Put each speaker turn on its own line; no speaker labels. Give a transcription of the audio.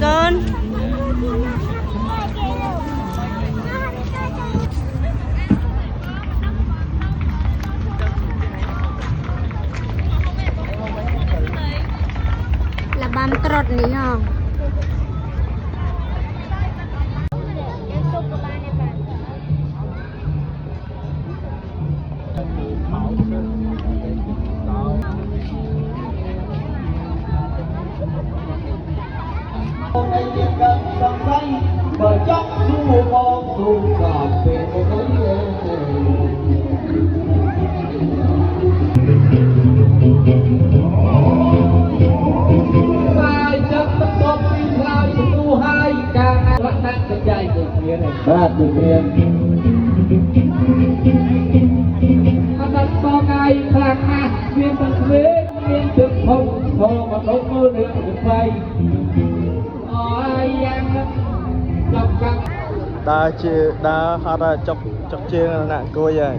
con là băm trọt ní không
bởi chóc du bom du cọp về một nỗi hai chân tất tốt đi hai tu hai càng lắc nặng cái chạy được kia này ba được kia anh đặt to ngay khạc hạ viên tận thuế viên thực không thô mà không mơ được được vay ai ăn chọc căng
đa chia đa hạt chọc chọc chiên nặng cua vậy